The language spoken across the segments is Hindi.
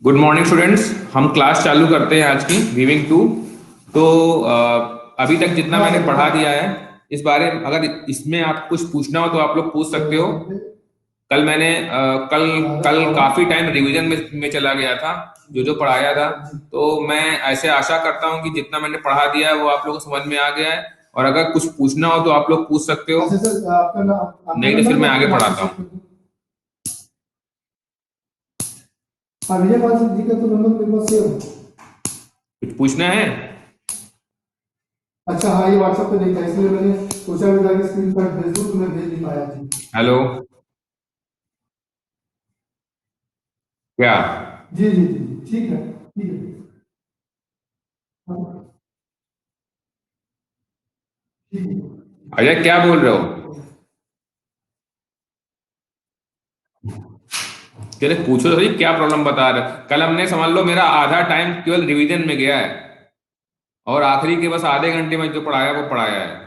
Good morning students. हम क्लास चालू करते हैं आज की वीविंग टू। तो अभी तक जितना हाँ मैंने सर पढ़ा हाँ। दिया है इस बारे में, अगर इसमें आप कुछ पूछना हो तो आप लोग पूछ सकते हो। कल मैंने कल कल काफी टाइम रिवीजन में चला गया था, जो जो पढ़ाया था। तो मैं ऐसे आशा करता हूँ कि जितना मैंने पढ़ा दिया है वो आप लोगों को समझ में आ गया है, और अगर कुछ पूछना हो तो आप लोग पूछ सकते हो। अच्छा सर, आपका नहीं तो नंबर फिर मैं मैं आगे आपको पढ़ाता व्हाट्सएप हूँ। कर दूँ। हाँ विजय पाल जी का तो नंबर मेरे पास सेव है। कुछ पूछना है? अच्छा हाँ, ये व्हाट्सएप पे देखा इसलिए मैंने सोचा भी था कि स्क्रीन शॉट भेज दूँ, तो मैं भेज नहीं पाया थी। हेलो? क्या? जी जी जी जी, ठीक है ठीक है। हाँ, ठीक है। अजय, क्या बोल रहे हो? चले पूछो तो सही, क्या प्रॉब्लम बता रहे हो? कल हमने समझ लो मेरा आधा टाइम केवल रिवीजन में गया है, और आखिरी के बस आधे घंटे में जो पढ़ाया वो पढ़ाया है।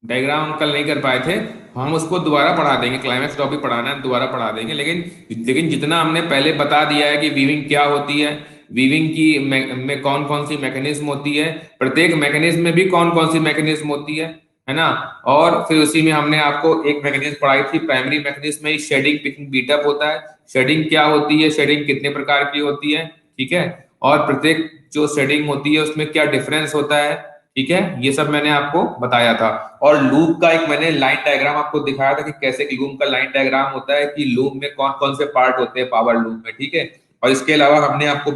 डायग्राम हम कल नहीं कर पाए थे, हम उसको दोबारा पढ़ा देंगे। क्लाइमेक्स टॉपिक पढ़ाना है, दोबारा पढ़ा देंगे। लेकिन लेकिन जितना हमने पहले बता दिया है कि वीविंग क्या होती है, वीविंग की में कौन कौन सी मैकेनिज्म होती है, प्रत्येक मैकेनिज्म में भी कौन कौन सी मैकेनिज्म होती है ना। और फिर उसी में हमने आपको एक मैकेनिज्म पढ़ाई थी, प्राइमरी मैकेनिज्म में शेडिंग पिकिंग बीटअप होता है। शेडिंग क्या होती है, शेडिंग कितने प्रकार की होती है, ठीक है। और प्रत्येक जो शेडिंग होती है उसमें क्या डिफरेंस होता है, ठीक है। ये सब मैंने आपको बताया था। और लूप का एक मैंने लाइन डायग्राम आपको दिखाया था कि कैसे लूप का लाइन डायग्राम होता है, कि लूप में कौन कौन से पार्ट होते हैं पावर लूप में, ठीक है। और इसके अलावा हमने आपको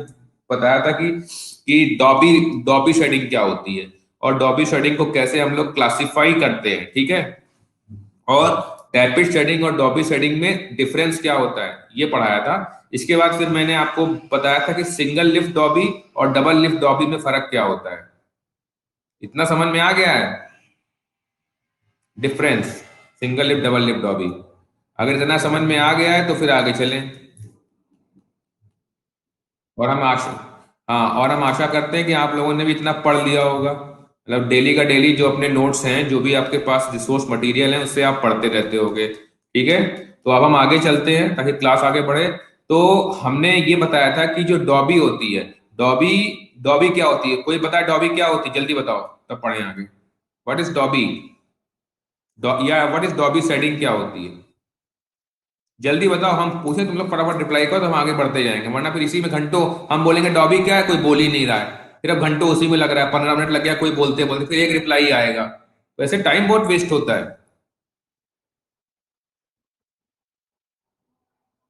बताया था कि डॉबी डॉबी शेडिंग क्या होती है, और डॉबी शेडिंग को कैसे हम लोग क्लासिफाई करते हैं, ठीक है। और रैपिड शेडिंग और डॉबी शेडिंग में डिफरेंस क्या होता है, ये पढ़ाया था। इसके बाद फिर मैंने आपको बताया था कि सिंगल लिफ्ट डॉबी और डबल लिफ्ट डॉबी में फर्क क्या होता है। इतना समझ में आ गया है difference, single lift double lift dobby? अगर इतना समझ में आ गया है तो फिर आगे चलें। और हम आशा हाँ, और हम आशा करते हैं कि आप लोगों ने भी इतना पढ़ लिया होगा, मतलब डेली का डेली जो अपने नोट्स हैं, जो भी आपके पास रिसोर्स मटेरियल है, उससे आप पढ़ते रहते होगे, ठीक है। तो अब हम आगे चलते हैं ताकि क्लास आगे बढ़े। तो हमने ये बताया था कि जो डॉबी होती है, डॉबी डॉबी क्या होती है? कोई बताए डॉबी क्या होती है, जल्दी बताओ, तब पढ़ें आगे। What is dobby? या व्हाट इज डॉबी सेटिंग क्या होती है? जल्दी बताओ, हम पूछे तुम लोग फटाफट रिप्लाई करो तो हम आगे बढ़ते जाएंगे, वरना फिर इसी में घंटों हम बोलेंगे डॉबी क्या है, कोई बोल ही नहीं रहा है, फिर अब घंटों उसी में लग रहा है, 15 मिनट लग गया कोई बोलते बोलते, फिर एक रिप्लाई आएगा। वैसे टाइम बहुत वेस्ट होता है।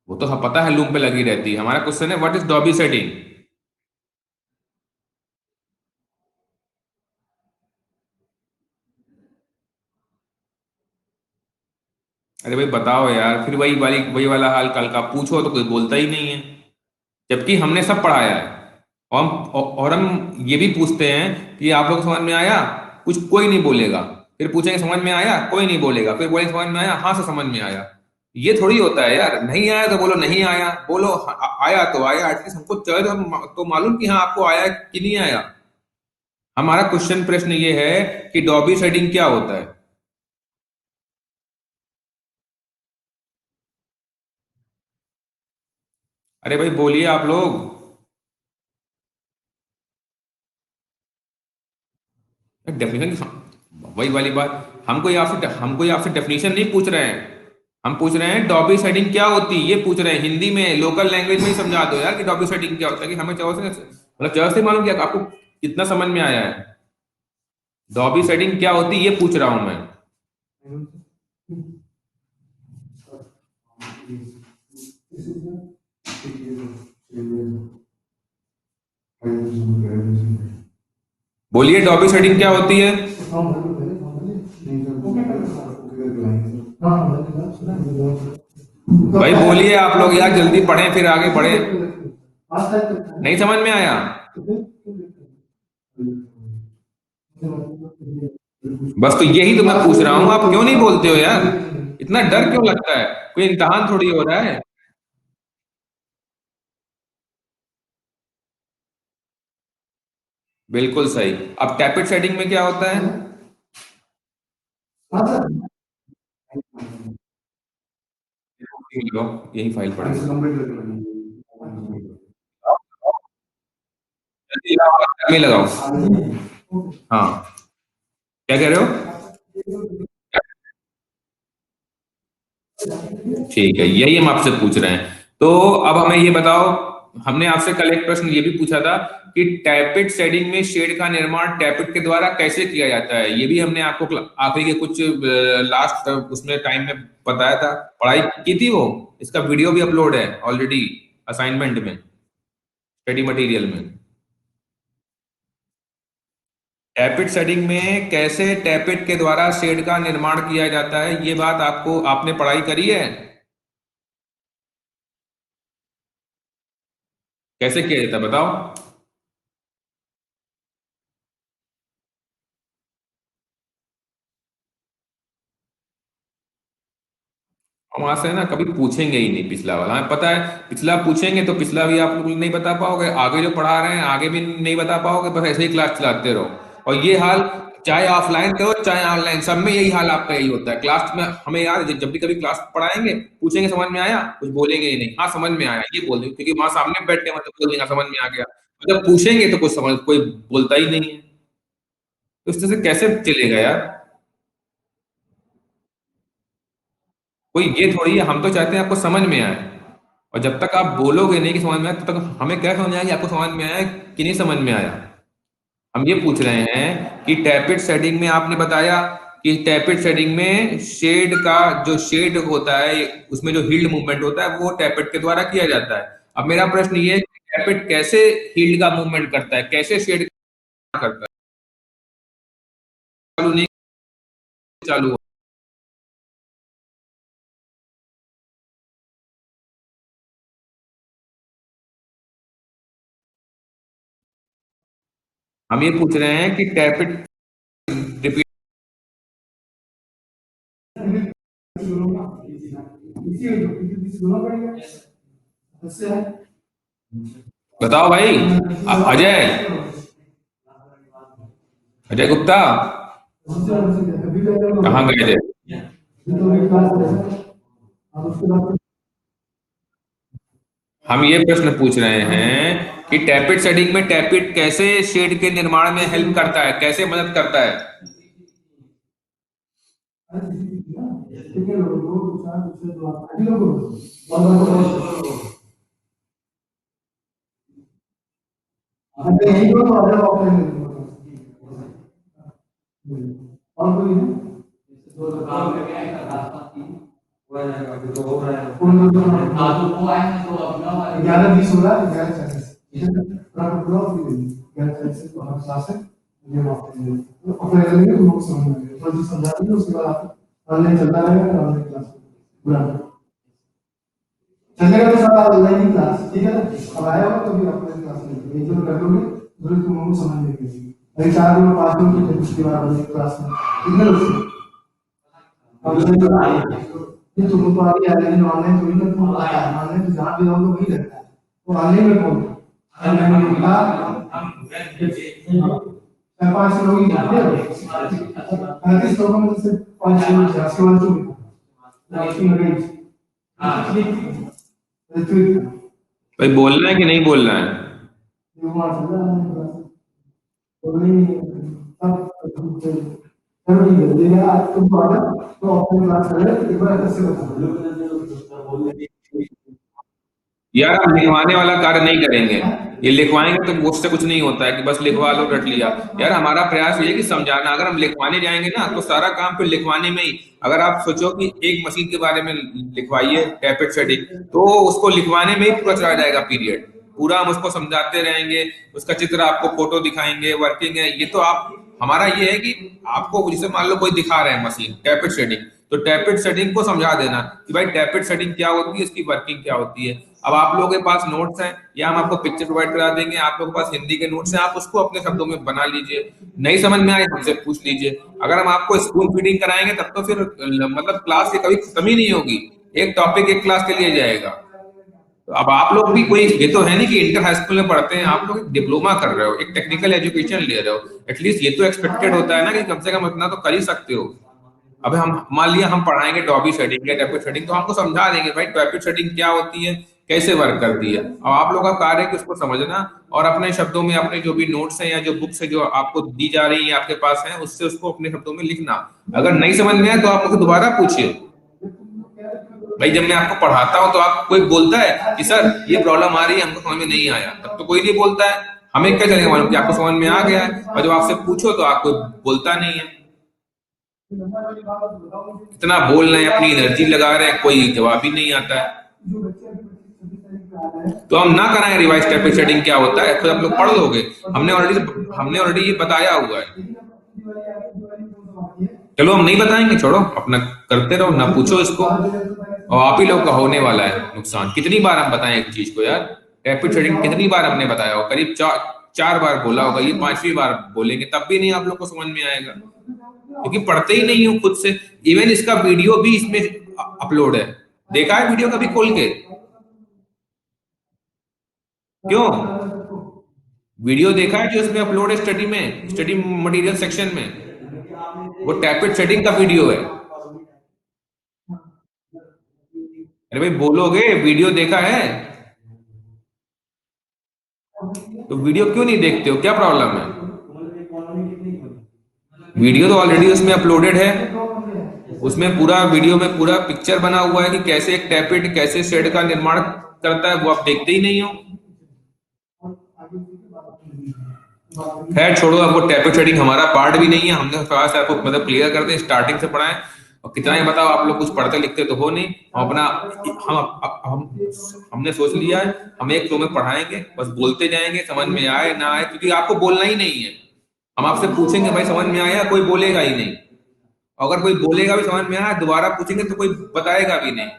वो तो हम पता है लूप पे लगी रहती है। हमारा क्वेश्चन है व्हाट इज डॉबी सेटिंग। अरे भाई बताओ यार, फिर वही वाला हाल कल का, पूछो तो कोई बोलता ही नहीं है, जबकि हमने सब पढ़ाया है। और हम ये भी पूछते हैं कि आप लोग को समझ में आया, कुछ कोई नहीं बोलेगा। फिर पूछेंगे समझ में आया, कोई नहीं बोलेगा। फिर बोलेंगे समझ में आया, हाँ से समझ में आया। ये थोड़ी होता है यार, नहीं आया तो बोलो नहीं आया, बोलो आया तो आया, एटलीस्ट हमको चलो तो मालूम कि हाँ आपको आया कि नहीं आया। हमारा क्वेश्चन प्रश्न ये है कि डॉबी शेडिंग क्या होता है। अरे भाई बोलिए आप लोग। डेफिनेशन वही वाली बात, हमको आपसे डेफिनेशन नहीं पूछ रहे हैं। हम पूछ रहे हैं डॉबी सेटिंग क्या होती है, ये पूछ रहे हैं हिंदी में, लोकल लैंग्वेज में ही समझा दो यार कि डॉबी सेटिंग क्या होता है, कि हमें चौथ से मतलब चौथ से मालूम क्या आपको कितना समझ में आया है। डॉबी सेटिंग क्या होती है ये पूछ रहा हूं मैं। बोलिए डॉबी सेटिंग क्या होती है? भाई बोलिए आप लोग यार, जल्दी पढ़ें फिर आगे बढ़े। नहीं समझ में आया? बस तो यही तो मैं पूछ रहा हूँ, आप क्यों नहीं बोलते हो यार? इतना डर क्यों लगता है? कोई इम्तिहान थोड़ी हो रहा है। बिल्कुल सही। अब टैपेट सेटिंग में क्या होता है? लगाओ, यही फाइल आगे से पड़ेगी। कंप्लीट करके लगाएंगे। जल्दी लगाओ, बाद में लगाओ। हाँ, क्या कह रहे हो? ठीक है, यही हम आपसे पूछ रहे हैं। तो अब हमें ये बताओ, हमने आपसे कल एक प्रश्न ये भी पूछा था कि टैपेट शेडिंग में शेड का निर्माण टैपेट के द्वारा कैसे किया जाता है। ये भी हमने आपको आखिरी के कुछ लास्ट उसमें टाइम में बताया था, पढ़ाई की थी वो। इसका वीडियो भी अपलोड है ऑलरेडी असाइनमेंट में, स्टडी मटेरियल में। टैपेट शेडिंग में कैसे टैपेट के द्वारा शेड का निर्माण किया जाता है, ये बात आपको आपने पढ़ाई करी है। कैसे किया जाता है बताओ। हम वहां से ना कभी पूछेंगे ही नहीं पिछला वाला, हमें पता है पिछला पूछेंगे तो पिछला भी आप लोग नहीं बता पाओगे, आगे जो पढ़ा रहे हैं आगे भी नहीं बता पाओगे, बस ऐसे ही क्लास चलाते रहो। और ये हाल चाहे ऑफलाइन करो चाहे ऑनलाइन, सब में यही हाल आपका यही होता है। क्लास में हमें याद है जब भी कभी क्लास पढ़ाएंगे पूछेंगे समझ में आया, कुछ बोलेंगे ही नहीं, हाँ समझ में आया ये बोल देंगे, क्योंकि वहां सामने बैठ के मतलब बोल देंगे "हाँ, समझ में आ गया"। तो जब पूछेंगे तो कुछ समझ कोई बोलता ही नहीं है। तो इस तरह से कैसे चलेगा यार। कोई ये थोड़ी है, हम तो चाहते हैं आपको समझ में आए। और जब तक आप बोलोगे नहीं कि समझ में आया, तब तक हमें क्या समझ आएगा कि आपको समझ में आया कि नहीं समझ में आया। हम ये पूछ रहे हैं कि टैपेट शेडिंग में आपने बताया कि टैपेट शेडिंग में शेड का जो शेड होता है उसमें जो हील्ड मूवमेंट होता है वो टैपेट के द्वारा किया जाता है। अब मेरा प्रश्न ये है कि टैपेट कैसे हील्ड का मूवमेंट करता है, कैसे शेड करता है। चालू नहीं चालू हो। हम ये पूछ रहे हैं कि टैपेट रिपीट। बताओ भाई, अजय, अजय गुप्ता कहाँ गए थे। हम ये प्रश्न पूछ रहे हैं कि टैपेट शेडिंग में टैपेट कैसे शेड के निर्माण में हेल्प करता है, कैसे मदद करता है। और कोई है? 11:20 हो रहा है, 11:40। 11:40 तो हमारे क्लास है, ये अपने लेंगे तो लोग समझ में तो जी समझा देंगे, उसके बाद आप ऑनलाइन चलता रहेगा, ऑनलाइन क्लास पूरा चलेगा तो सारा ऑनलाइन क्लास, ठीक है ना। अब आया हो तो फिर अपने क्लास में एक दिन कर लोगे, फिर तुम लोग समझ लेंगे। अरे 4 दिन 5 दिन की उसके बाद क्लास में कितने लोग ये तुमको तो आ गया, लेकिन ऑनलाइन थोड़ी ना तुमको आता है। ऑनलाइन तो जहाँ भी जाओगे वही रहता है, तो ऑनलाइन में कौन ऑनलाइन में मिला 4-5 लोग ही जाते हैं। 35 लोगों में से 5 लोग जाते हैं, तो भाई बोलना है कि नहीं बोलना है। चलो ठीक है, ये आज तुम आना तो अपने क्लास करें, एक बार ऐसे बता। यार हम लिखवाने वाला कार्य नहीं करेंगे, ये लिखवाएंगे तो उससे कुछ नहीं होता है कि बस लिखवा लो रट लिया। यार हमारा प्रयास ये है कि समझाना, अगर हम लिखवाने जाएंगे ना तो सारा काम फिर लिखवाने में ही। अगर आप सोचो कि एक मशीन के बारे में लिखवाइए टैपेट सेटिंग, तो उसको लिखवाने में ही पूरा चला जाएगा पीरियड, पूरा हम उसको समझाते रहेंगे, उसका चित्र आपको फोटो दिखाएंगे, वर्किंग है ये तो आप। हमारा ये है कि आपको जैसे मान लो कोई दिखा रहे हैं मशीन टैपेट सेटिंग, तो टैपेट सेटिंग को समझा देना कि भाई टैपेट सेटिंग क्या होती है, इसकी वर्किंग क्या होती है। अब आप लोगों के पास नोट्स हैं या हम आपको पिक्चर प्रोवाइड करा देंगे, आप लोगों के पास हिंदी के नोट्स हैं, आप उसको अपने शब्दों में बना लीजिए। नहीं समझ में आए हमसे पूछ लीजिए। अगर हम आपको स्कूल फीडिंग कराएंगे तब तो फिर मतलब क्लास की कभी खत्म ही नहीं होगी, एक टॉपिक एक क्लास के लिए जाएगा। तो अब आप लोग भी कोई ये तो है नहीं कि इंटर हाई स्कूल में पढ़ते हैं, आप लोग एक डिप्लोमा कर रहे हो, एक टेक्निकल एजुकेशन ले रहे हो, एटलीस्ट ये तो एक्सपेक्टेड होता है ना कि कम से कम इतना तो कर ही सकते हो। अब हम मान लिया हम पढ़ाएंगे डॉबी सेटिंग या टैपेट सेटिंग, तो हमको समझा देंगे भाई टैपेट सेटिंग क्या होती है, कैसे वर्क करती है। अब आप लोगों का कार्य है कि उसको समझना और अपने शब्दों में अपने जो भी नोट्स हैं या जो बुक्स है जो आपको दी जा रही है आपके पास है, उससे उसको अपने शब्दों में लिखना। अगर नहीं समझ में आए तो आप मुझे दोबारा पूछिए। भाई जब मैं आपको पढ़ाता हूं तो आप कोई बोलता है कि सर ये प्रॉब्लम आ रही है हमको समझ में नहीं आया, तब तो कोई नहीं बोलता है। हमें क्या चलेगा मालूम कि आपको समझ में आ गया है, और जब आपसे पूछो तो आप कोई बोलता नहीं है। इतना बोल रहे हैं, अपनी एनर्जी लगा रहे हैं, कोई जवाब ही नहीं आता है। तो हम ना कराएं रिवाइज टैपिक सेटिंग क्या होता है, खुद आप लोग पढ़ लोगे। हमने ऑलरेडी ये बताया हुआ है। चलो हम नहीं बताएंगे, छोड़ो अपना करते रहो, ना पूछो इसको। और आप ही लोग का होने वाला है नुकसान। कितनी बार हम बताएं एक चीज को यार, रैपिड ट्रेडिंग कितनी बार हमने बताया हो, करीब चार चार बार बोला होगा, ये पांचवी बार बोलेंगे तब भी नहीं आप लोग को समझ में आएगा, क्योंकि पढ़ते ही नहीं हो खुद से। इवन इसका वीडियो भी इसमें अपलोड है, देखा है वीडियो कभी खोल के? क्यों? वीडियो देखा है जो इसमें अपलोड है स्टडी में, स्टडी मटेरियल सेक्शन में, वो टैपेट सेटिंग का वीडियो है। अरे भाई बोलोगे वीडियो देखा है? तो वीडियो क्यों नहीं देखते हो, क्या प्रॉब्लम है? वीडियो तो ऑलरेडी उसमें अपलोडेड है, उसमें पूरा वीडियो में पूरा पिक्चर बना हुआ है कि कैसे एक टैपेट कैसे शेड का निर्माण करता है, वो आप देखते ही नहीं हो। खैर छोड़ो, अब वो टैपेट शेडिंग हमारा पार्ट भी नहीं है, हमने थोड़ा सा आपको मतलब क्लियर करते हैं, स्टार्टिंग से पढ़ाएं। और कितना ही बताओ, आप लोग कुछ पढ़ते लिखते तो हो नहीं। हम अपना हमने सोच लिया है, हम एक फ्लो में पढ़ाएंगे, बस बोलते जाएंगे, समझ में आए ना आए, क्योंकि आपको बोलना ही नहीं है। हम आपसे पूछेंगे भाई समझ में आया, कोई बोलेगा ही नहीं। अगर कोई बोलेगा भी समझ में आया, दोबारा पूछेंगे तो कोई बताएगा भी नहीं।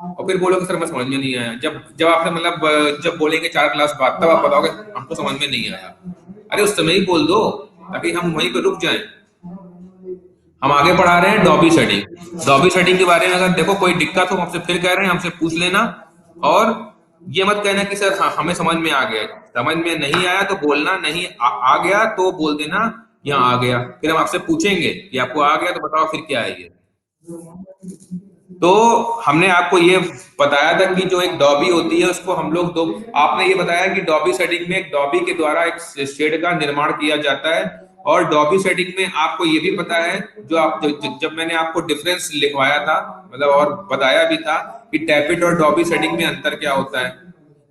और फिर बोलोगे सर मैं समझ में नहीं आया, जब जब आपने मतलब जब बोलेंगे 4 क्लास बाद, तब आप बताओगे हमको समझ में नहीं आया। अरे उस समय ही बोल दो, ताकि हम वहीं पे रुक जाएं। हम आगे पढ़ा रहे हैं डॉबी सेटिंग। डॉबी सेटिंग के बारे में अगर देखो कोई दिक्कत हो, हमसे फिर कह रहे हैं, हमसे पूछ लेना। और ये मत कहना कि सर हाँ हमें समझ में आ गया। समझ में नहीं आया तो बोलना, नहीं आ गया तो बोल देना यहाँ आ गया। फिर हम आपसे पूछेंगे कि आपको आ गया तो बताओ फिर क्या है ये। तो हमने आपको ये बताया था कि जो एक डॉबी होती है उसको हम लोग दो, आपने ये बताया कि डॉबी सेटिंग में एक डॉबी के द्वारा एक शेड का निर्माण किया जाता है। और डॉबी सेटिंग में आपको ये भी पता है, जो आप जब मैंने आपको डिफरेंस लिखवाया था मतलब और बताया भी था कि टैपेट और डॉबी सेटिंग में अंतर क्या होता है।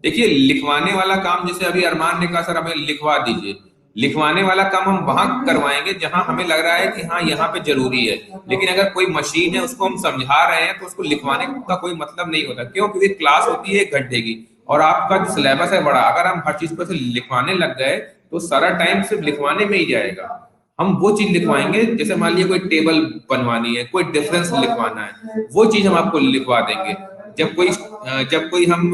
देखिए लिखवाने वाला काम, जैसे अभी अरमान ने कहा सर हमें लिखवा दीजिए, लिखवाने वाला काम हम वहां करवाएंगे जहां हमें लग रहा है कि हाँ यहाँ पे जरूरी है। लेकिन अगर कोई मशीन है उसको हम समझा रहे हैं तो उसको लिखवाने का कोई मतलब नहीं होता। क्यों? क्योंकि क्लास होती है 1 घंटे की, और आपका जो सिलेबस है बड़ा, अगर हम हर चीज को लिखवाने लग गए तो सारा टाइम सिर्फ लिखवाने में ही जाएगा। हम वो चीज लिखवाएंगे, जैसे मान लिया कोई टेबल बनवानी है, कोई डिफरेंस लिखवाना है, वो चीज हम आपको लिखवा देंगे। जब कोई हम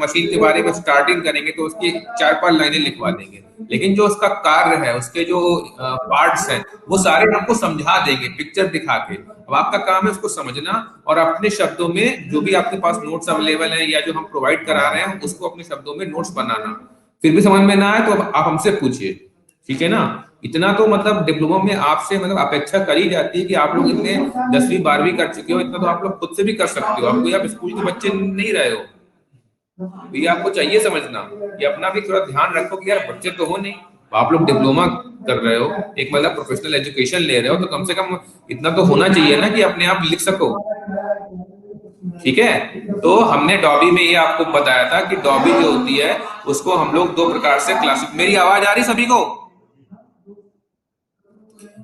मशीन के बारे में स्टार्टिंग करेंगे तो उसकी 4-5 लाइनें लिखवा देंगे। लेकिन जो उसका कार्य है, उसके जो पार्ट्स हैं, वो सारे आपको समझा देंगे पिक्चर दिखा के। अब आपका काम है उसको समझना और अपने शब्दों में, जो भी आपके पास नोट्स अवेलेबल हैं या जो हम प्रोवाइड करा रहे हैं, उसको अपने शब्दों में नोट्स बनाना। फिर भी समझ में ना आए तो अब आप हमसे पूछिए, ठीक है ना? इतना तो मतलब डिप्लोमा में आपसे मतलब अपेक्षा करी जाती है कि आप लोग इतने 10वीं 12वीं कर चुके हो, इतना तो आप लोग खुद से भी कर सकते हो। आप कोई आप स्कूल के बच्चे नहीं रहे हो, तो ये आपको चाहिए समझना। ये अपना भी थोड़ा ध्यान रखो कि यार बच्चे तो हो नहीं, आप लोग डिप्लोमा कर रहे हो, एक मतलब प्रोफेशनल एजुकेशन ले रहे हो, तो कम से कम इतना तो होना चाहिए ना कि अपने आप लिख सको। ठीक है? तो हमने डॉबी में ये आपको बताया था कि डॉबी जो होती है उसको हम लोग 2 प्रकार से क्लास, मेरी आवाज आ रही सभी को?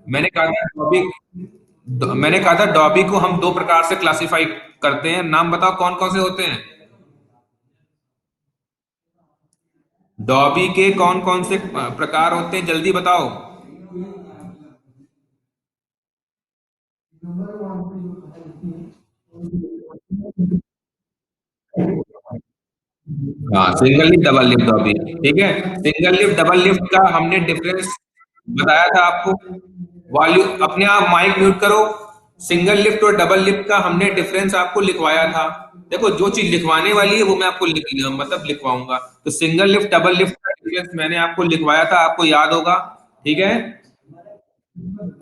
मैंने कहा था डॉबी मैंने कहा था डॉबी को हम 2 प्रकार से क्लासिफाई करते हैं। नाम बताओ कौन कौन से होते हैं? डॉबी के कौन कौन से प्रकार होते हैं, जल्दी बताओ। हाँ, single lift double lift dobby. ठीक है, सिंगल लिफ्ट डबल लिफ्ट का हमने डिफरेंस बताया था आपको। वॉल्यूम, अपने आप माइक म्यूट करो। सिंगल लिफ्ट और डबल लिफ्ट का हमने डिफरेंस आपको लिखवाया था। देखो जो चीज लिखवाने वाली है वो मैं आपको मतलब लिखवाऊंगा। तो सिंगल लिफ्ट डबल लिफ्ट का डिफरेंस मैंने आपको लिखवाया था, आपको याद होगा। ठीक है?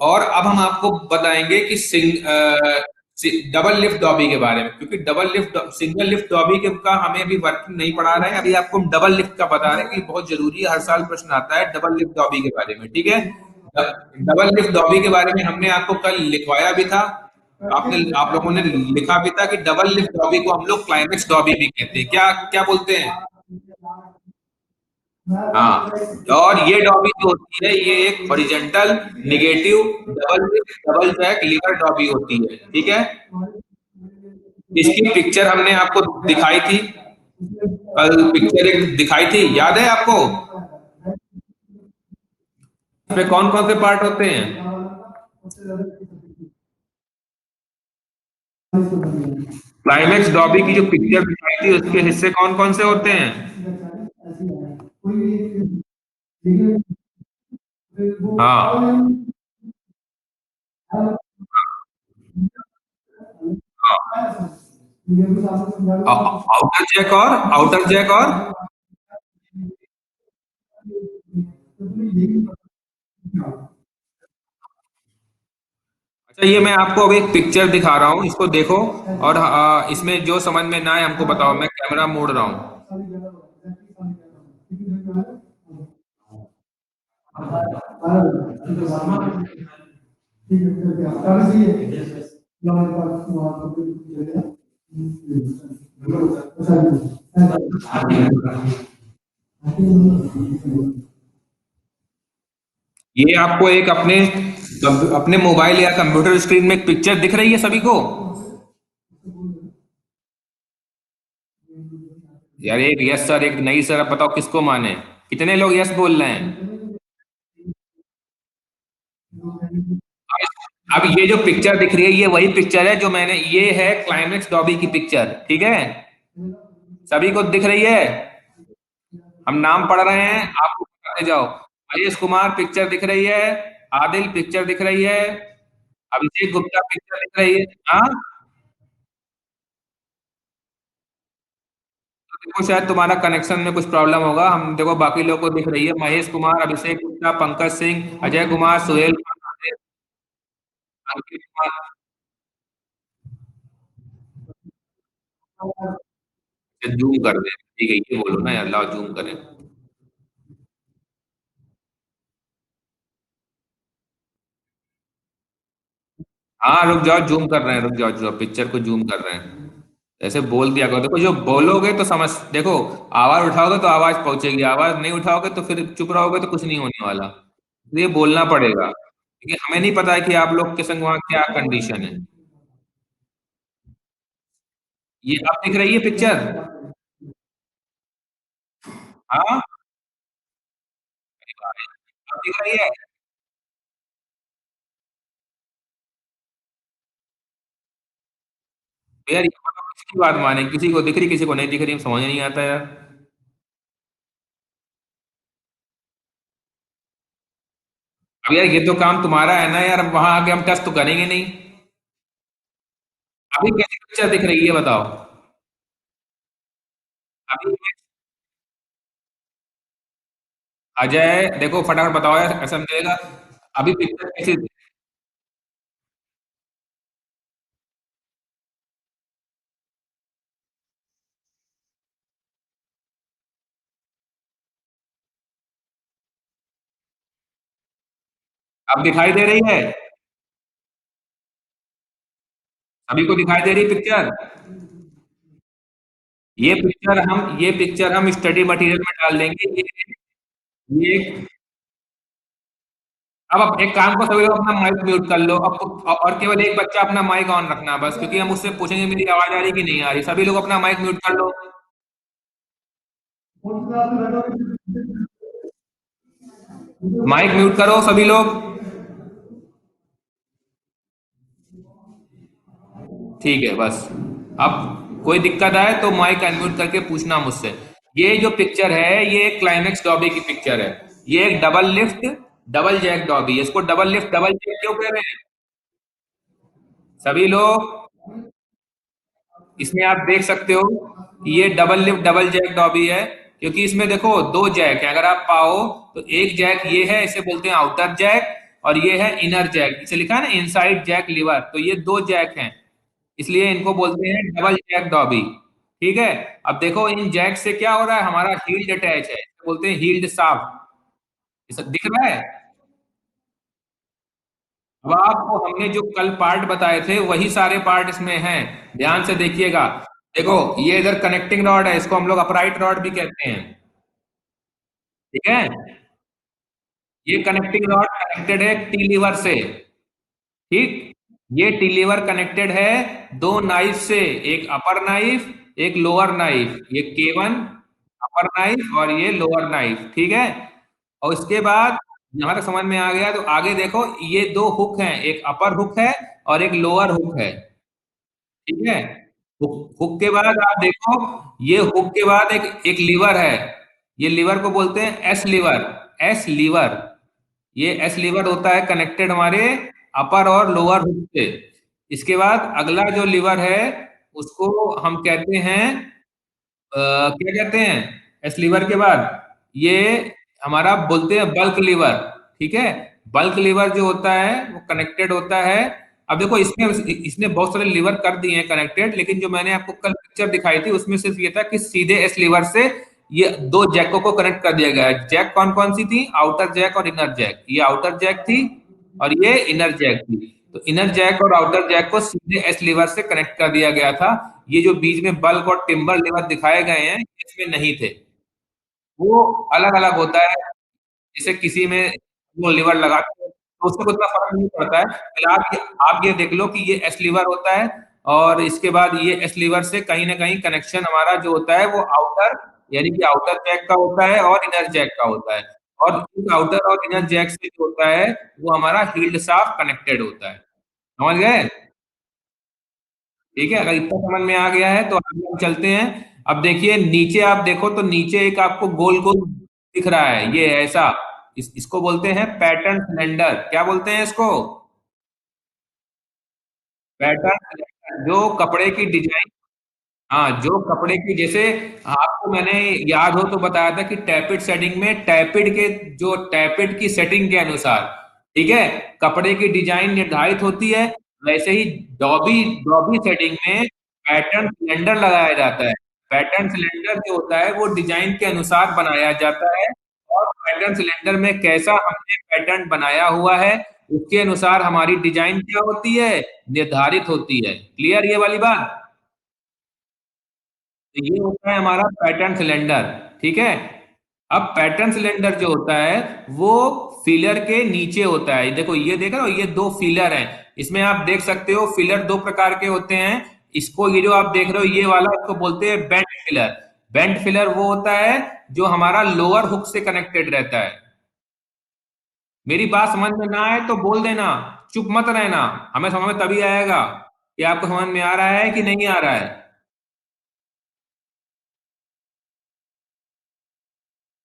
और अब हम आपको बताएंगे कि डबल लिफ्ट डॉबी के बारे में, क्योंकि double lift single lift dobby के का हमें अभी वर्किंग नहीं पढ़ा रहे हैं, अभी आपको हम डबल लिफ्ट का बता रहे हैं कि बहुत जरूरी है, हर साल प्रश्न आता है डबल लिफ्ट डॉबी के बारे में, ठीक है। डबल लिफ्ट डॉबी के बारे में हमने आपको कल लिखवाया भी था, आप लोगों ने लिखा भी था कि डबल लिफ्ट डॉबी को हम लोग क्लाइमेक्स डॉबी भी कहते हैं, क्या क्या बोलते हैं। हाँ, और ये डॉबी जो होती है ये एक horizontal negative double jack lever dobby होती है, ठीक है। इसकी पिक्चर हमने आपको दिखाई थी, कल पिक्चर एक दिखाई थी, याद है आपको। इसमें कौन कौन से पार्ट होते हैं। क्लाइमेक्स डॉबी की जो पिक्चर दिखाई थी उसके हिस्से कौन कौन से होते हैं। हाँ, आउटर जैक और आउटर जैक और अच्छा, ये मैं आपको अभी एक पिक्चर दिखा रहा हूँ, इसको देखो, और इसमें जो समझ में ना आए हमको बताओ, मैं कैमरा मोड़ रहा हूँ। ये आपको एक अपने मोबाइल या कंप्यूटर स्क्रीन में एक पिक्चर दिख रही है सभी को। यार एक यस सर, एक नहीं सर, अब बताओ किसको माने, कितने लोग यस बोल रहे हैं। अब ये जो पिक्चर दिख रही है ये वही पिक्चर है जो मैंने, ये है क्लाइमेक्स डॉबी की पिक्चर, ठीक है। सभी को दिख रही है। हम नाम पढ़ रहे हैं, आप बताते जाओ। महेश कुमार पिक्चर दिख रही है, आदिल पिक्चर दिख रही है, अभिषेक गुप्ता पिक्चर दिख रही है। हाँ, तो देखो शायद तुम्हारा कनेक्शन में कुछ प्रॉब्लम होगा, हम देखो बाकी लोगों को दिख रही है, महेश कुमार, अभिषेक गुप्ता, पंकज सिंह, अजय कुमार, सुहेल कुमार, अंकित कुमार। जूम कर दे, ठीक है, ये बोलो ना यार, लाओ जूम करें। हाँ रुक जाओ, जूम कर रहे हैं, रुक जाओ, जो पिक्चर को जूम कर रहे हैं। ऐसे बोल दिया करो, देखो जो बोलोगे तो समझ, देखो आवाज उठाओगे तो आवाज पहुंचेगी, आवाज नहीं उठाओगे तो फिर चुप रहोगे तो कुछ नहीं होने वाला, तो ये बोलना पड़ेगा, क्योंकि हमें नहीं पता है कि आप लोग के संग वहाँ क्या कंडीशन है। ये अब दिख रही है पिक्चर। हाँ, अब दिख रही है। तो यार ये बताओ, किसकी बात माने, किसी को दिख रही किसी को नहीं दिख रही, समझ नहीं आता यार। अब यार ये तो काम तुम्हारा है ना यार, अब वहां आके हम टेस्ट तो करेंगे नहीं। अभी कैसी पिक्चर दिख रही है बताओ। अभी अजय, देखो फटाफट बताओ यार, ऐसा मिलेगा। अभी पिक्चर कैसी, अब दिखाई दे रही है, सभी को दिखाई दे रही पिक्चर। ये पिक्चर हम स्टडी मटेरियल में डाल देंगे, ये अब एक काम को सभी लोग अपना माइक म्यूट कर लो अब, और केवल एक बच्चा अपना माइक ऑन रखना बस, क्योंकि हम उससे पूछेंगे मेरी आवाज आ रही कि नहीं आ रही, सभी लोग अपना माइक म्यूट कर लो। माइक म्यूट करो सभी लोग। ठीक है बस, अब कोई दिक्कत आए तो माइक अनम्यूट करके पूछना मुझसे। ये जो पिक्चर है ये क्लाइमेक्स डॉबी की पिक्चर है, ये एक double lift double jack dobby है, इसको डबल लिफ्ट डबल जैक क्यों कह रहे हैं सभी लोग। इसमें आप देख सकते हो कि ये double lift double jack dobby है, क्योंकि इसमें देखो दो जैक है, अगर आप पाओ तो एक जैक ये है, इसे बोलते हैं आउटर जैक, और ये है इनर जैक, इसे लिखा है ना इनसाइड जैक लीवर, तो ये दो जैक हैं, इसलिए इनको बोलते हैं डबल जैक डॉबी। ठीक है। अब देखो इन जैक से क्या हो रहा है, हमारा हील्ड अटैच है, इसे बोलते हैं हील्ड शाफ्ट। इसे दिख रहा है। अब आपको हमने जो कल पार्ट बताए थे वही सारे पार्ट इसमें हैं, ध्यान से देखिएगा। देखो ये इधर कनेक्टिंग रॉड है, इसको हम लोग अपराइट रॉड भी कहते हैं। ठीक है। ये कनेक्टिंग रॉड कनेक्टेड है टी लीवर से। ठीक। ये टी लीवर कनेक्टेड है दो नाइफ से, एक अपर नाइफ एक लोअर नाइफ, ये K1 अपर नाइफ और ये लोअर नाइफ। ठीक है। और इसके बाद यहां तक समझ में आ गया, तो आगे देखो ये दो हुक हैं, एक अपर हुक है और एक लोअर हुक है। ठीक है। हुक हुक के बाद आप देखो, ये हुक के बाद एक एक लीवर है, ये लीवर को बोलते हैं एस लीवर। एस लीवर, ये एस लीवर होता है कनेक्टेड हमारे अपर और लोअर हुक से। इसके बाद अगला जो लीवर है उसको हम कहते हैं क्या कहते हैं, एस लीवर के बाद ये हमारा बोलते हैं बल्क लीवर। ठीक है। बल्क लीवर जो होता है वो कनेक्टेड होता है। अब देखो इसमें इसने बहुत सारे लीवर कर दिए हैं कनेक्टेड, लेकिन जो मैंने आपको कल पिक्चर दिखाई थी उसमें सिर्फ ये था कि सीधे एस लीवर से ये दो जैकों को कनेक्ट कर दिया गया है। जैक कौन कौन सी थी, आउटर जैक और इनर जैक, ये आउटर जैक थी और ये इनर जैक थी। तो इनर जैक और आउटर जैक को सीधे एस लीवर से कनेक्ट कर दिया गया था। ये जो बीच में बल्क और टिम्बर लीवर दिखाए गए हैं इसमें नहीं थे, वो अलग अलग होता है। जैसे किसी में वो लीवर लगाते हैं तो उससे उतना फर्क नहीं पड़ता है। फिलहाल आप ये देख लो कि ये एस लीवर होता है और इसके बाद ये एस लीवर से कहीं ना कहीं कनेक्शन हमारा जो होता है वो आउटर, यानी कि आउटर जैक का होता है और इनर जैक का होता है। और इस आउटर और इनर जैक से जो होता है वो हमारा हील्ड शाफ्ट कनेक्टेड होता है। समझ गए। ठीक है, अगर इतना समझ में आ गया है तो आगे हम चलते हैं। अब देखिए नीचे आप देखो तो नीचे एक आपको गोल गोल दिख रहा है, ये ऐसा, इसको बोलते हैं पैटर्न सिलेंडर। क्या बोलते हैं इसको, पैटर्न सिलेंडर, जो कपड़े की डिजाइन, हाँ जो कपड़े की, जैसे आपको मैंने याद हो तो बताया था कि टैपिड सेटिंग में टैपिड के जो टैपिड की सेटिंग के अनुसार, ठीक है, कपड़े की डिजाइन निर्धारित होती है। वैसे ही डॉबी डॉबी सेटिंग में पैटर्न सिलेंडर लगाया जाता है। पैटर्न सिलेंडर जो होता है वो डिजाइन के अनुसार बनाया जाता है, और पैटर्न सिलेंडर में कैसा हमने पैटर्न बनाया हुआ है उसके अनुसार हमारी डिजाइन क्या होती है, निर्धारित होती है। क्लियर ये वाली बात। तो ये होता है हमारा पैटर्न सिलेंडर। ठीक है। अब पैटर्न सिलेंडर जो होता है वो फिलर के नीचे होता है। देखो ये देख रहे हो, ये दो फिलर हैं, इसमें आप देख सकते हो फिलर दो प्रकार के होते हैं। इसको ये जो आप देख रहे हो ये वाला, इसको बोलते हैं बेंट फिलर। बेंट फिलर वो होता है जो हमारा लोअर हुक से कनेक्टेड रहता है। मेरी बात समझ में ना आए तो बोल देना, चुप मत रहना, हमें समझ में तभी आएगा कि आपको समझ में आ रहा है कि नहीं आ रहा है।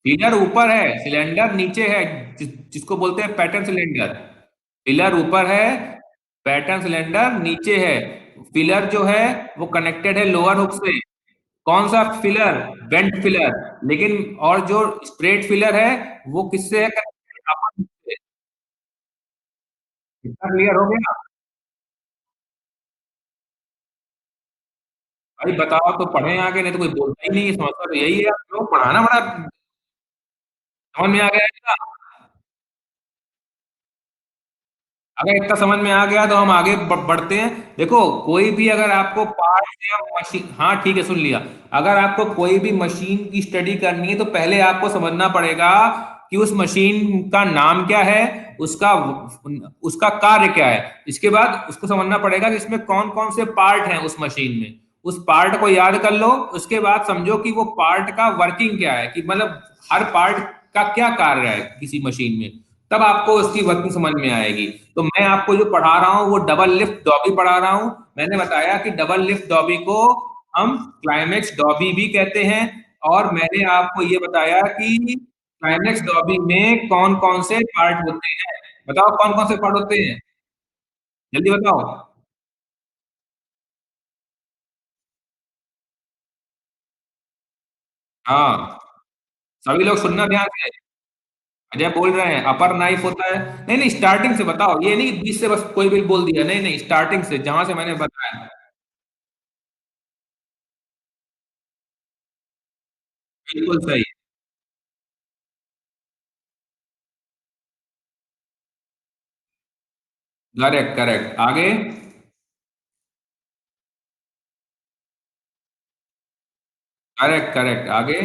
पिलर ऊपर है सिलेंडर नीचे है, जिसको बोलते हैं पैटर्न सिलेंडर। पिलर ऊपर है, पैटर्न सिलेंडर नीचे है। पिलर जो है वो कनेक्टेड है लोअर हुक से। कौन सा फिलर, बेंट फिलर। लेकिन और जो स्ट्रेट फिलर है वो किससे है कनेक्टेड, अपर हुक से। इतना क्लियर हो गया। भाई बताओ तो पढ़े आगे, नहीं तो कोई बोलता ही नहीं है, समझता तो यही है, आप लोग पढ़ाना बड़ा समझ में आ गया है। अगर इतना समझ में आ गया तो हम आगे बढ़ते हैं। देखो कोई भी अगर आपको पार्ट या मशीन, हाँ ठीक है सुन लिया, अगर आपको कोई भी मशीन की स्टडी करनी है तो पहले आपको समझना पड़ेगा कि उस मशीन का नाम क्या है, उसका उसका कार्य क्या है। इसके बाद उसको समझना पड़ेगा कि इसमें कौन कौन से पार्ट हैं उस मशीन में। उस पार्ट को याद कर लो, उसके बाद समझो कि वो पार्ट का वर्किंग क्या है, कि मतलब हर पार्ट का क्या कार्य है किसी मशीन में, तब आपको उसकी वर्किंग समझ में आएगी। तो मैं आपको जो पढ़ा रहा हूँ वो डबल लिफ्ट डॉबी पढ़ा रहा हूँ। मैंने बताया कि डबल लिफ्ट डॉबी को हम क्लाइमेक्स डॉबी भी कहते हैं। और मैंने आपको ये बताया कि क्लाइमेक्स डॉबी में कौन कौन से पार्ट होते हैं। बताओ कौन कौन से पार्ट होते हैं, जल्दी बताओ। हाँ, सभी लोग सुनना ध्यान से। अजय बोल रहे हैं अपर नाइफ होता है। नहीं नहीं, स्टार्टिंग से बताओ, ये नहीं बीच से बस कोई भी बोल दिया, नहीं नहीं, स्टार्टिंग से जहां से मैंने बताया। बिल्कुल सही। करेक्ट करेक्ट, आगे। करेक्ट करेक्ट, आगे।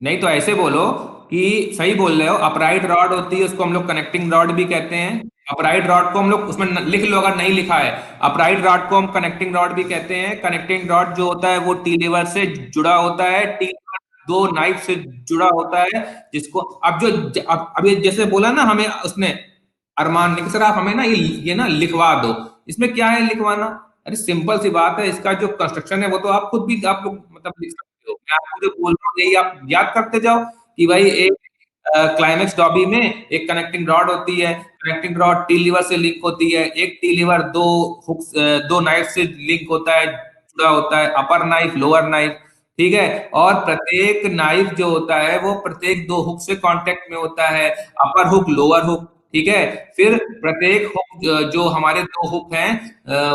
नहीं तो ऐसे बोलो कि सही बोल रहे हो, अपराइट रॉड होती है उसको हम लोग कनेक्टिंग रॉड भी कहते हैं। अपराइट रॉड को हम लोग उसमें लिख लो अगर नहीं लिखा है। अपराइट रॉड को हम कनेक्टिंग रॉड भी कहते हैं। कनेक्टिंग रॉड जो होता है वो टी लीवर से जुड़ा होता है, टी लीवर दो नाइफ से जुड़ा होता है। जिसको अब जो अब ये जैसे बोला ना हमें उसने, अरमान ने कि सर आप हमें ना ये ना लिखवा दो। इसमें क्या है लिखवाना? अरे सिंपल सी बात है, इसका जो कंस्ट्रक्शन है वो तो आप खुद भी आप लोग मतलब लिख सकते हो। मैं आपको जो बोल रहा हूँ यही आप याद करते जाओ कि भाई एक क्लाइमेक्स डॉबी में एक कनेक्टिंग रॉड होती है। कनेक्टिंग रॉड टी लीवर से लिंक होती है। एक टी लीवर दो हुक्स, दो नाइफ से लिंक होता है, जुड़ा होता है, अपर नाइफ लोअर नाइफ। ठीक है। और प्रत्येक नाइफ जो होता है वो प्रत्येक दो हुक से कांटेक्ट में होता है, अपर हुक लोअर हुक। ठीक है। फिर प्रत्येक हुक जो हमारे दो हुक हैं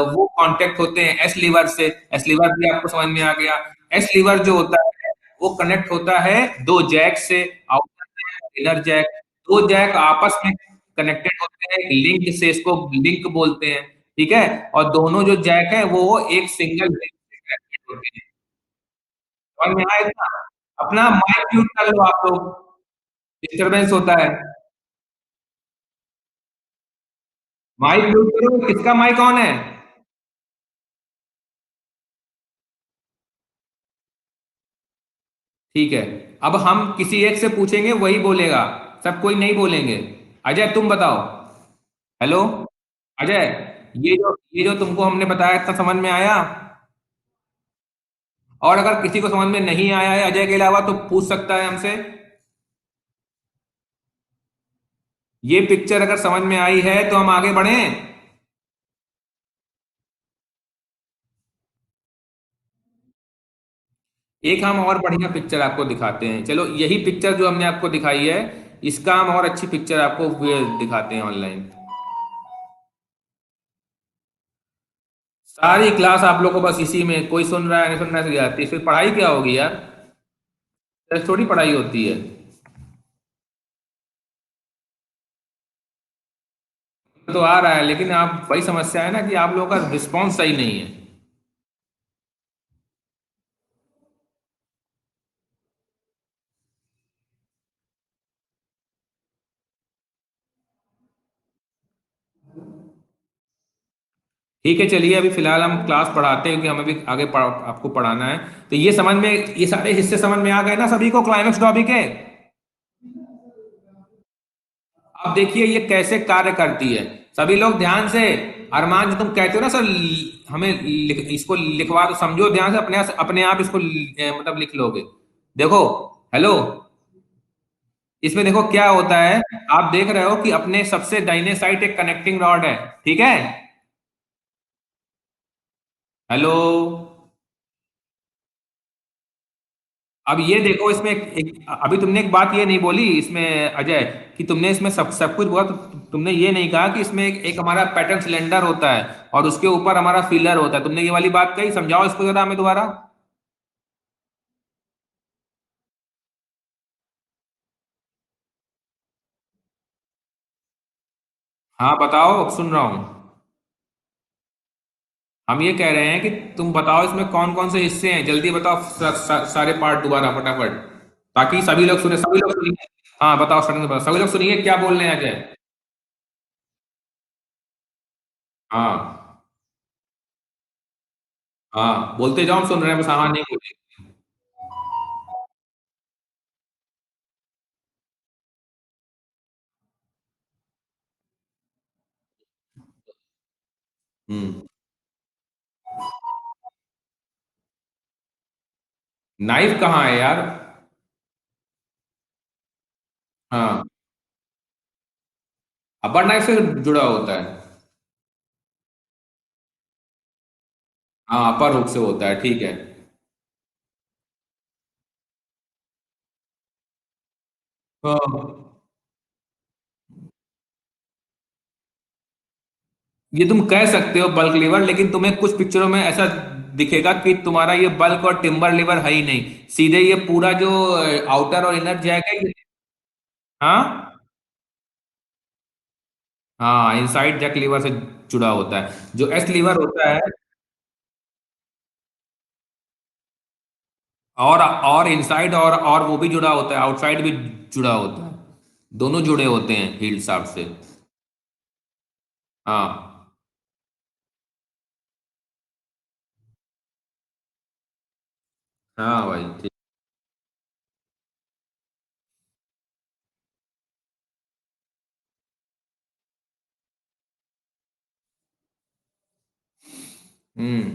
वो कांटेक्ट होते हैं एस लीवर से। एस लीवर भी आपको समझ में आ गया। एस लीवर जो होता है वो कनेक्ट होता है दो जैक से, आउटर जैक इनर जैक। दो जैक आपस में कनेक्टेड होते हैं लिंक से, इसको लिंक बोलते हैं। ठीक है। और दोनों जो जैक है वो एक सिंगल लिंक से कनेक्टेड होते हैं। समझ में आया इतना? अपना माइक म्यूट कर लो आप लोग, डिस्टरबेंस होता है। माइक म्यूट करो, किसका माइक ऑन है? ठीक है। अब हम किसी एक से पूछेंगे वही बोलेगा, सब कोई नहीं बोलेंगे। अजय तुम बताओ। हेलो। अजय, ये जो तुमको हमने बताया था समझ में आया? और अगर किसी को समझ में नहीं आया है अजय के अलावा तो पूछ सकता है हमसे। ये पिक्चर अगर समझ में आई है तो हम आगे बढ़ें। एक हम और बढ़िया पिक्चर आपको दिखाते हैं, चलो यही पिक्चर जो हमने आपको दिखाई है इसका हम और अच्छी पिक्चर आपको दिखाते हैं ऑनलाइन। सारी क्लास आप लोग को बस इसी में, कोई सुन रहा है नहीं सुन रहा है से जाती है, फिर पढ़ाई क्या होगी यार? टेस्ट थोड़ी पढ़ाई होती है। तो आ रहा है लेकिन आप वही समस्या है ना कि आप लोगों का रिस्पॉन्स सही नहीं है। ठीक है चलिए, अभी फिलहाल हम क्लास पढ़ाते हैं क्योंकि हमें भी आगे आपको पढ़ाना है। तो ये समझ में, ये सारे हिस्से समझ में आ गए ना सभी को क्लाइमेक्स टॉपिक के? अब देखिए ये कैसे कार्य करती है, सभी लोग ध्यान से। अरमान जो तुम कहते हो ना सर हमें इसको लिखवा दो, समझो ध्यान से, अपने आप इसको मतलब लिख लोगे। देखो। हेलो। इसमें देखो क्या होता है। आप देख रहे हो कि अपने सबसे दाहिने साइड एक कनेक्टिंग रॉड है। ठीक है। हेलो। अब ये देखो इसमें अभी तुमने एक बात ये नहीं बोली इसमें अजय, कि तुमने इसमें सब सब कुछ बोला तो तुमने ये नहीं कहा कि इसमें एक हमारा पैटर्न सिलेंडर होता है और उसके ऊपर हमारा फीलर होता है। तुमने ये वाली बात कही, समझाओ इसको जरा हमें दोबारा। हाँ बताओ, सुन रहा हूँ। हम ये कह रहे हैं कि तुम बताओ इसमें कौन कौन से हिस्से हैं, जल्दी बताओ सारे पार्ट दोबारा फटाफट, ताकि सभी लोग सुने, सभी लोग सुनिए। हाँ बताओ, सभी लोग सुनिए क्या बोल रहे हैं अजय। हाँ। हाँ बोलते जाओ, हम सुन रहे हैं, बस हाँ नहीं बोले। हम्म। नाइफ कहाँ है यार? हाँ, अपर नाइफ से जुड़ा होता है। हाँ अपर हुक से होता है, ठीक है। हाँ, ये तुम कह सकते हो बल्क लीवर, लेकिन तुम्हें कुछ पिक्चरों में ऐसा दिखेगा कि तुम्हारा ये बल्क और टिम्बर लीवर है ही नहीं, सीधे ये पूरा जो आउटर और इनर जैक है हाँ। हाँ, इनसाइड जैक लीवर से जुड़ा होता है, जो एस लीवर होता है। और इनसाइड और वो भी जुड़ा होता है, आउटसाइड भी जुड़ा होता है, दोनों जुड़े होते हैं हील्ड शाफ्ट से। हाँ। हाँ भाई ठीक।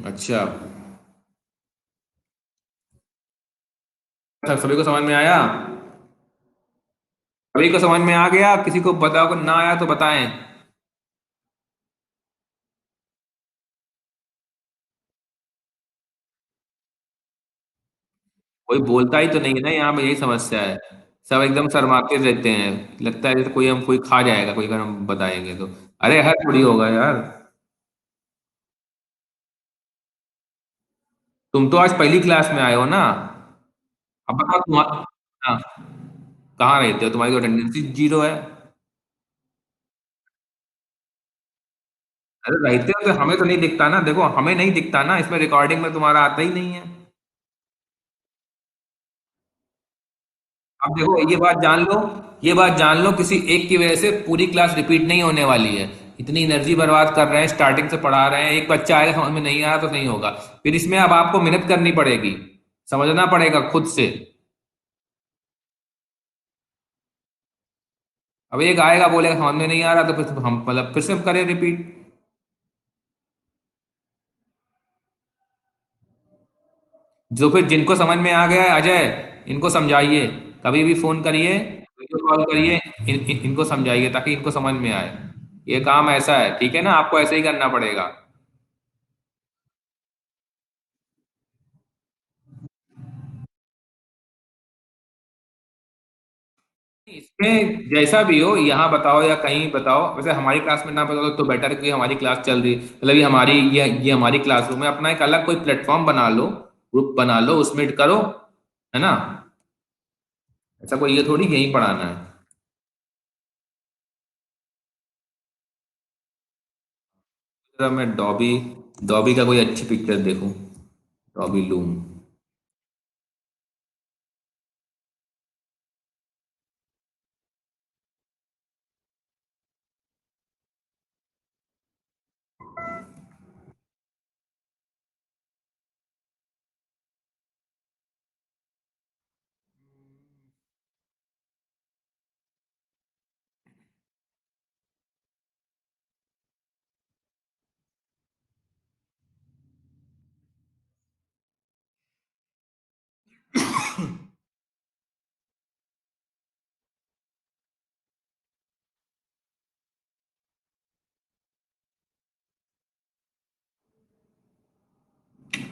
अच्छा। अच्छा, सभी को समझ में आया? सभी को समझ में आ गया? किसी को बताओ को ना आया तो बताएं। कोई बोलता ही तो नहीं है ना, यहाँ पे यही समस्या है। सब एकदम शर्माते रहते हैं, लगता है जैसे कोई खा जाएगा कोई, अगर हम बताएंगे तो। अरे हर थोड़ी होगा यार। तुम तो आज पहली क्लास में आए हो ना। अब बताओ तुम। हाँ, कहाँ रहते हो? तुम्हारी तो अटेंडेंस ही जीरो है। अरे रहते हो तो हमें तो नहीं दिखता ना, देखो हमें नहीं दिखता ना, इसमें रिकॉर्डिंग में तुम्हारा आता ही नहीं है। अब देखो ये बात जान लो, ये बात जान लो, किसी एक की वजह से पूरी क्लास रिपीट नहीं होने वाली है। इतनी एनर्जी बर्बाद कर रहे हैं, स्टार्टिंग से पढ़ा रहे हैं, एक बच्चा आएगा समझ में नहीं आया तो नहीं होगा। फिर इसमें अब आपको मेहनत करनी पड़ेगी, समझना पड़ेगा खुद से। अब एक आएगा बोलेगा समझ में नहीं आ रहा, तो फिर हम मतलब फिर से करें रिपीट। जो फिर जिनको समझ में आ गया है अजय, इनको समझाइए, कभी भी फोन करिए, वीडियो कॉल करिए, इनको समझाइए ताकि इनको समझ में आए। ये काम ऐसा है, ठीक है ना, आपको ऐसे ही करना पड़ेगा। इसमें जैसा भी हो, यहाँ बताओ या कहीं बताओ, वैसे हमारी क्लास में ना बताओ तो बेटर है, क्योंकि हमारी क्लास चल रही मतलब ये हमारी क्लासरूम है, अपना एक अलग कोई प्लेटफॉर्म बना लो, ग्रुप बना लो, उसमें करो, है ना। ऐसा कोई ये थोड़ी यहीं पढ़ाना है। जरा मैं डॉबी डॉबी का कोई अच्छी पिक्चर देखूं, डॉबी लूम।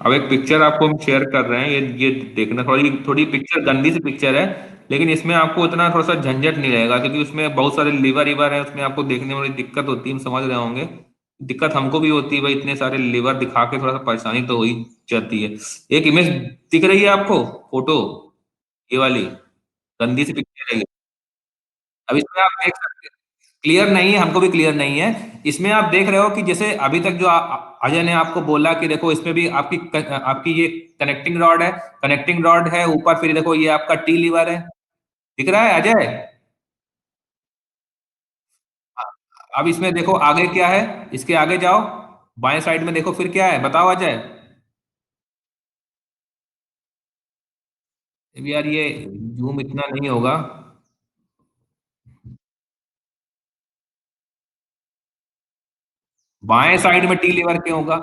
अब एक पिक्चर आपको हम शेयर कर रहे हैं, ये देखना, थोड़ी थोड़ी पिक्चर गंदी सी पिक्चर है, लेकिन इसमें आपको इतना थोड़ा सा झंझट नहीं रहेगा, क्योंकि उसमें बहुत सारे लीवर ईवर है, उसमें आपको देखने में बड़ी दिक्कत होती है, हम समझ रहे होंगे। दिक्कत हमको भी होती है भाई, इतने सारे लीवर दिखा के थोड़ा सा परेशानी तो हो ही जाती है। एक इमेज दिख रही है आपको, फोटो, ये वाली गंदी सी पिक्चर है ये। अब इसमें आप देख सकते हैं, क्लियर नहीं है, हमको भी क्लियर नहीं है। इसमें आप देख रहे हो कि जैसे अभी तक जो अजय ने आपको बोला कि देखो इसमें भी आपकी ये कनेक्टिंग रॉड है, कनेक्टिंग रॉड है ऊपर, फिर देखो ये आपका टी लीवर है, दिख रहा है अजय? अब इसमें देखो आगे क्या है, इसके आगे जाओ, बाएं साइड में देखो फिर क्या है, बताओ अजय। अब यार ये जूम इतना नहीं होगा। बाएं साइड में टी लीवर क्यों होगा?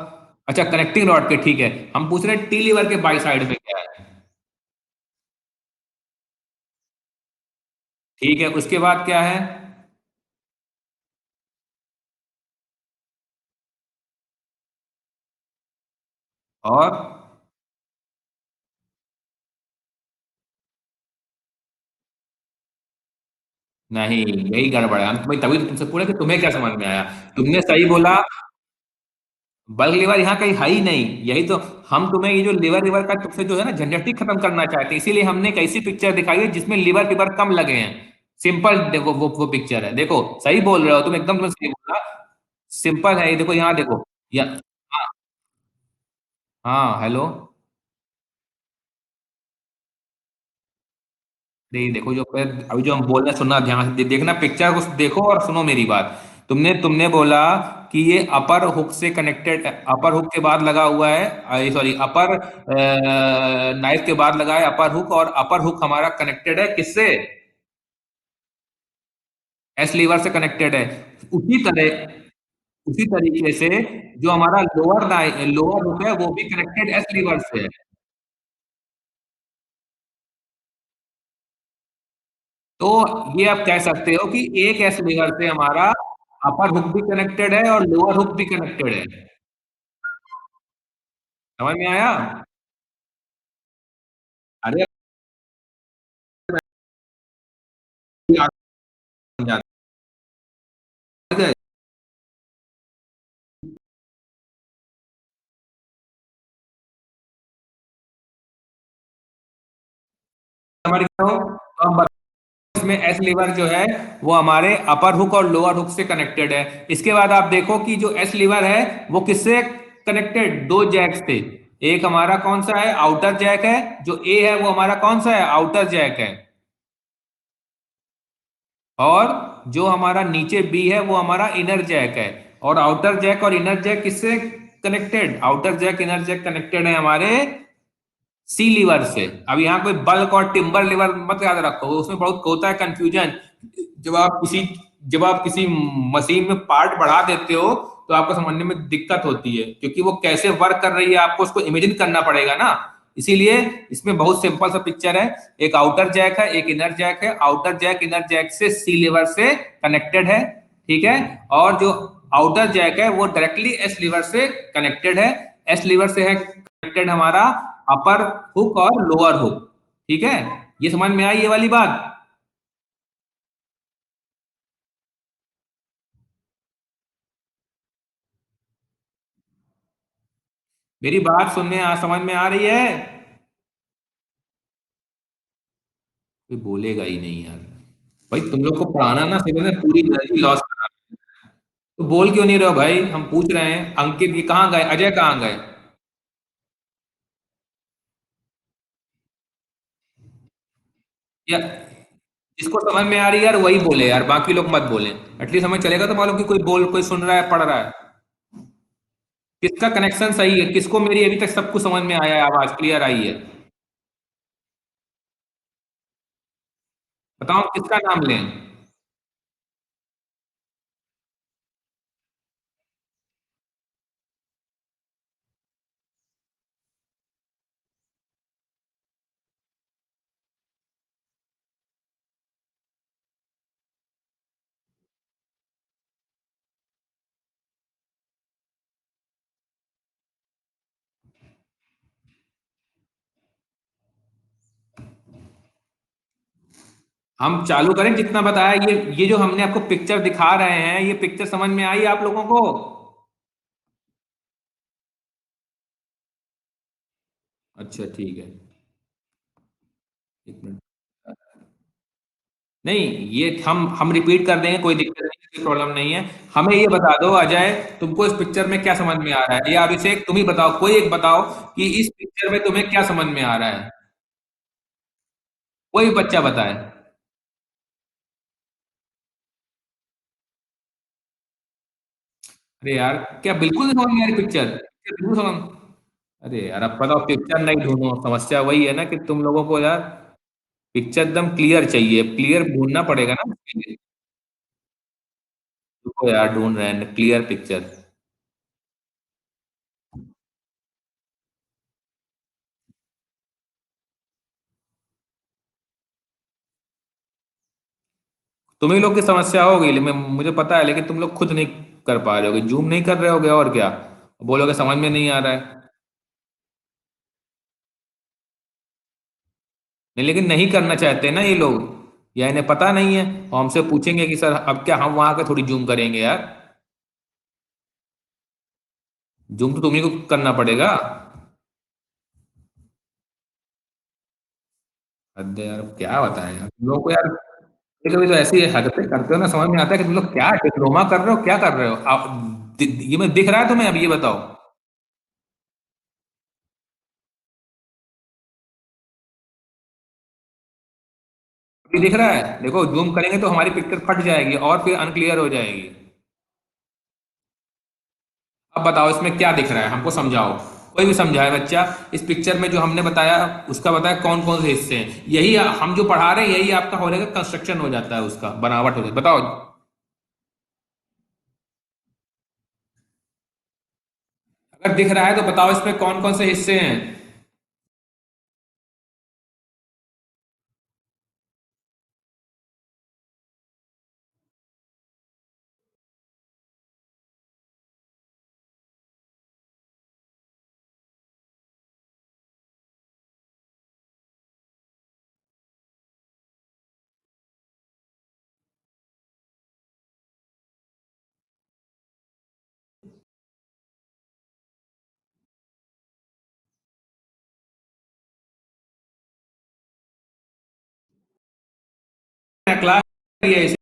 अच्छा, कनेक्टिंग रॉड के, ठीक है, हम पूछ रहे हैं टी लीवर के बाई साइड में क्या है। ठीक है, उसके बाद क्या है? और नहीं, यही गड़बड़ है। हम तुम्हें तभी तो तुमसे पूछे कि तुम्हें क्या समझ में आया। तुमने सही बोला। बल्क लिवर यहाँ कहीं है ही नहीं, यही तो। हम तुम्हें ये जो लिवर लिवर का तुमसे जो है ना झंझट ही खत्म करना चाहते हैं, इसीलिए हमने एक ऐसी पिक्चर दिखाई है जिसमें लिवर लिवर कम लगे हैं। सिंपल वो पिक्चर है, देखो। सही बोल रहे हो तुम, एकदम तुमने सही बोला। सिंपल है ये, देखो यहाँ देखो। या हाँ। हाँ, हेलो। देखो जो अभी जो हम बोल रहे हैं, सुनना ध्यान से, देखना पिक्चर को देखो और सुनो मेरी बात। तुमने तुमने बोला कि ये अपर हुक से कनेक्टेड, अपर हुक के बाद लगा हुआ है, सॉरी, अपर नाइफ के बाद लगा है अपर हुक, और अपर हुक हमारा कनेक्टेड है किससे? एस लीवर से कनेक्टेड है। उसी तरह, उसी तरीके से जो हमारा लोअर हुक है वो भी कनेक्टेड एस लीवर से है। तो ये आप कह सकते हो कि एक एस लीवर से हमारा अपर हुक भी कनेक्टेड है और लोअर हुक भी कनेक्टेड है। समझ में आया? अरे यार, समझा गए। समझ गए हो तो हम इसमें एस लीवर जो है वो हमारे अपर हुक और लोअर हुक से कनेक्टेड है। इसके बाद आप देखो कि जो एस लीवर है वो किससे कनेक्टेड? दो जैक से। एक हमारा कौन सा है? आउटर जैक है। जो ए है वो हमारा कौन सा है? आउटर जैक है। और जो हमारा नीचे बी है वो हमारा इनर जैक है। और आउटर जैक और इनर जैक किससे connected? Outer jack inner jack connected है हमारे सी लीवर से। अब यहाँ कोई बल्क और टिम्बर लीवर मत याद रखो, उसमें बहुत होता है कंफ्यूजन। जब आप किसी जब आप किसी मशीन में पार्ट बढ़ा देते हो तो आपको समझने में दिक्कत होती है, क्योंकि वो कैसे वर्क कर रही है आपको उसको इमेजिन करना पड़ेगा ना। इसीलिए इसमें बहुत सिंपल सा पिक्चर है। एक आउटर जैक है, एक इनर जैक है। आउटर जैक इनर जैक से सी लीवर से कनेक्टेड है, ठीक है। और जो आउटर जैक है वो डायरेक्टली एस लीवर से कनेक्टेड है। एस लीवर से है कनेक्टेड हमारा अपर हुक और लोअर हुक, ठीक है। ये समझ में आई ये वाली बात? मेरी बात सुनने समझ में आ रही है? कोई बोलेगा ही नहीं यार। भाई तुम लोग को पढ़ाना ना सिर्फ ना पूरी एनर्जी लॉस करा। तो बोल क्यों नहीं रहे हो भाई? हम पूछ रहे हैं। अंकित ये कहाँ गए? अजय कहाँ गए? या जिसको समझ में आ रही है यार वही बोले यार, बाकी लोग मत बोले। एटलीस्ट हमें चलेगा तो मालूम कि कोई सुन रहा है, पढ़ रहा है। किसका कनेक्शन सही है, किसको मेरी अभी तक सब कुछ समझ में आया है, आवाज क्लियर आई है? बताओ किसका नाम लें? हम चालू करें जितना बताया, ये जो हमने आपको पिक्चर दिखा रहे हैं, ये पिक्चर समझ में आई आप लोगों को? अच्छा ठीक है। एक मिनट। नहीं, ये हम रिपीट कर देंगे, कोई दिक्कत नहीं है, कोई प्रॉब्लम नहीं है। हमें ये बता दो अजय, तुमको इस पिक्चर में क्या समझ में आ रहा है? या अभिषेक तुम ही बताओ, कोई एक बताओ कि इस पिक्चर में तुम्हें क्या समझ में आ रहा है। कोई बच्चा बताए। अरे यार, क्या बिल्कुल नहीं समझ में आ रही पिक्चर? क्या बिल्कुल समझ? अरे यार अब बताओ, पिक्चर नहीं ढूंढो, समस्या वही है ना कि तुम लोगों को यार पिक्चर एकदम क्लियर चाहिए, क्लियर ढूंढना पड़ेगा ना उसके लिए। रुको यार, ढूंढ रहे हैं क्लियर पिक्चर। तुम ही लोग की समस्या होगी, लेकिन मुझे पता है, लेकिन तुम लोग खुद नहीं कर पा रहे होगे, जूम नहीं कर रहे होगे, और क्या बोलोगे समझ में नहीं आ रहा है। नहीं, लेकिन नहीं करना चाहते ना ये लोग। या इन्हें पता नहीं है, और हमसे पूछेंगे कि सर अब क्या हम वहां के थोड़ी जूम करेंगे यार। जूम तो तुम्ही को करना पड़ेगा। हद है यार, अब क्या बताएं यार तुम लोग को यार। कभी कभी तो ऐसी हरकतें करते हो ना, समझ में आता है कि तुम लोग क्या डिप्लोमा कर रहे हो, क्या कर रहे हो आप। ये मैं दिख रहा है तुम्हें, अब ये बताओ। अभी दिख रहा है, देखो जूम करेंगे तो हमारी पिक्चर फट जाएगी और फिर अनक्लियर हो जाएगी। अब बताओ इसमें क्या दिख रहा है, हमको समझाओ। कोई भी समझाए बच्चा। इस पिक्चर में जो हमने बताया उसका बताया कौन कौन से हिस्से हैं, यही हम जो पढ़ा रहे हैं यही आपका हो जाएगा, कंस्ट्रक्शन हो जाता है, उसका बनावट हो जाती है, बताओ। अगर दिख रहा है तो बताओ इसमें कौन कौन से हिस्से हैं। क्लास